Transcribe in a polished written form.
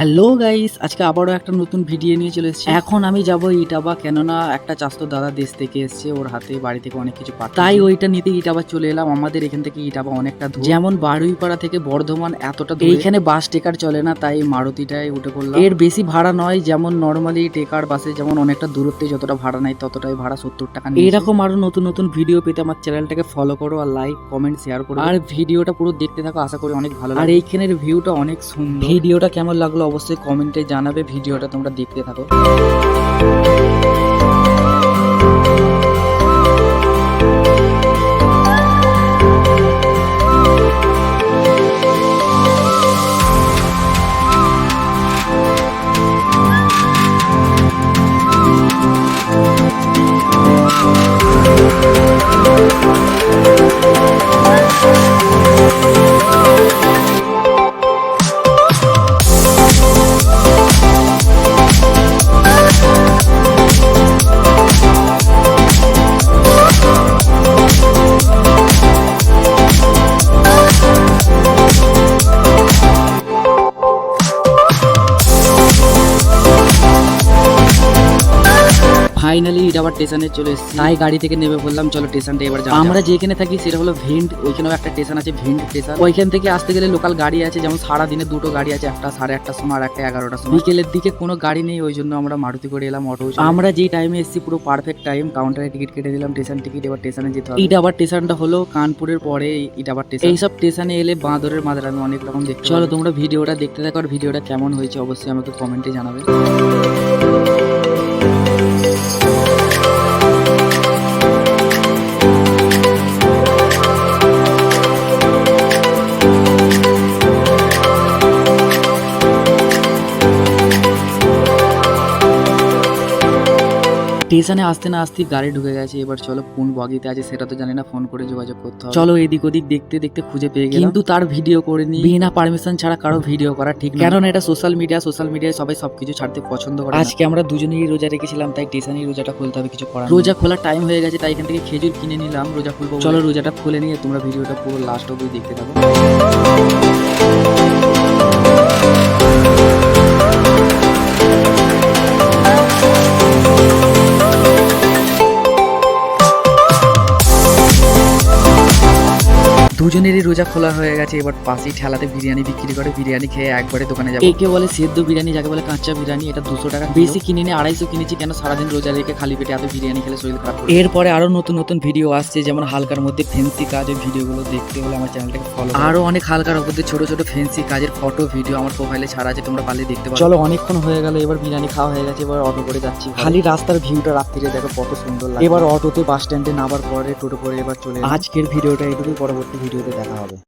Hello guys, আজকে আবারও একটা নতুন ভিডিও নিয়ে চলে এসেছি। এখন আমি যাবো ইটাবা, কেননা একটা চাচাতো দাদা দেশ থেকে এসেছে, ওর হাতে বাড়ি থেকে অনেক কিছু পাঠায়, তাই ওইটা নিতে ইটাবা চলে এলাম। আমাদের এখান থেকে ইটাবা অনেকটা দূর, যেমন বারুইপাড়া থেকে বর্ধমান এতটা দূর। এইখানে বাস টেকার চলে না, তাই মারুতিটাই উঠে পড়লাম। এর বেশি ভাড়া নয়, যেমন নর্মালি টেকার বাসে যেমন অনেকটা দূরত্বে যতটা ভাড়া নেয় ততটাই ভাড়া 70 টাকা। এরকম আরো নতুন নতুন ভিডিও পেতে আমার চ্যানেলটাকে ফলো করো আর লাইক কমেন্ট শেয়ার করো, আর ভিডিওটা পুরো দেখতে থাকো, আশা করি অনেক ভালো। আর এইখানের ভিউটা অনেক সুন্দর। ভিডিওটা কেমন লাগলো অবশ্যই কমেন্টে জানাবে। ভিডিওটা তোমরা দেখতে থাকো। ফাইনালি ইটাবা স্টেশনে চলে এসেছি, তাই গাড়ি থেকে নেমে বললাম চলো স্টেশনটা এবার যাবো। আমরা যেখানে থাকি সেটা হলো ভিন্ড, ওইখানেও একটা স্টেশন আছে ভিন্ড স্টেশন। ওইখান থেকে আসতে গেলে লোকাল গাড়ি আছে, যেমন সারা দিনে দুটো গাড়ি আছে, একটা 8:30টার সময় আর একটা 11টার সময়। বিকেলের দিকে কোনো গাড়ি নেই, ওই জন্য আমরা মারুতি করে এলাম অটো। আমরা যেই টাইমে এসেছি পুরো পারফেক্ট টাইম। কাউন্টারে টিকিট কেটে দিলাম, স্টেশন টিকিট। এবার স্টেশনে যেতে হবে। ইটাবা স্টেশনটা হলো কানপুরের পরে ইটাবা স্টেশন। এইসব স্টেশনে এলে বাঁদরের মাদার আমি অনেক রকম দেখতে। চলো তোমরা ভিডিওটা দেখতে থাকো, আর ভিডিওটা কেমন হয়েছে অবশ্যই আমাকে কমেন্টে জানাবে। স্টেশনে আসতে না আসতে গাড়ি ঢুকে গেছে। এবার চলো কোন বগিতে আছে সেটা তো জানি না, ফোন করে যোগাযোগ করতে হবে। চলো এদিক ওদিক দেখতে দেখতে খুঁজে পেয়ে গেলাম, কিন্তু তার ভিডিও করিনি। বিনা পারমিশন ছাড়া কারো ভিডিও করা ঠিক না, কারণ এটা সোশ্যাল মিডিয়ায় সবাই সবকিছু ছাড়তে পছন্দ করে। আজকে আমরা দুজনেই রোজা রেখেছিলাম, তাই স্টেশনেই রোজাটা খুলতে হবে, কিছু করার। রোজা খোলার টাইম হয়ে গেছে, তাই এখান থেকে খেজুর কিনে নিলাম, রোজা খুলবো। চলো রোজাটা খুলে নিয়ে তোমরা ভিডিওটা পুরো লাস্ট অবধি দেখতে থাকো। দুজনেরই রোজা খোলা হয়ে গেছে। এবার পাশেই ঠেলাতে বিরিয়ানি বিক্রি করে, বিরিয়ানি খেয়ে একবারে দোকানে যাবো। কে বলে সেদ্ধ বিরিয়ানি, যাকে বলে কাঁচা বিরিয়ানি। এটা 200 টাকা, বেশি কিনিনি, 250 কিনেছি। কেন সারাদিন রোজা রেখে খালি পেটে এত বিরিয়ানি খেলে শরীর খারাপ। এরপরে আরো নতুন নতুন ভিডিও আসছে, যেমন হালকার মধ্যে ফেন্সি কাজ। ওই ভিডিওগুলো দেখতে হলে আমার চ্যানেলটাকে ফলো। আরো অনেক হালকার মধ্যে ছোট ছোট ফেন্সি কাজের ফটো ভিডিও আমার প্রোফাইলে ছাড়া আছে, তোমরা পারলে দেখতে পারো। চলো অনেকক্ষণ হয়ে গেল, এবার বিরিয়ানি খাওয়া হয়ে গেছে, এবার অটো করে যাচ্ছি। খালি রাস্তার ভিউটা রাত্রিরে দেখো কত সুন্দর লাগে। এবার অটোতে বাস স্ট্যান্ডে নামার পরে টোটো করে এবার চলে। আজকের ভিডিওটা এটুকুই, পরবর্তী ভিডিওতে দেখা হবে।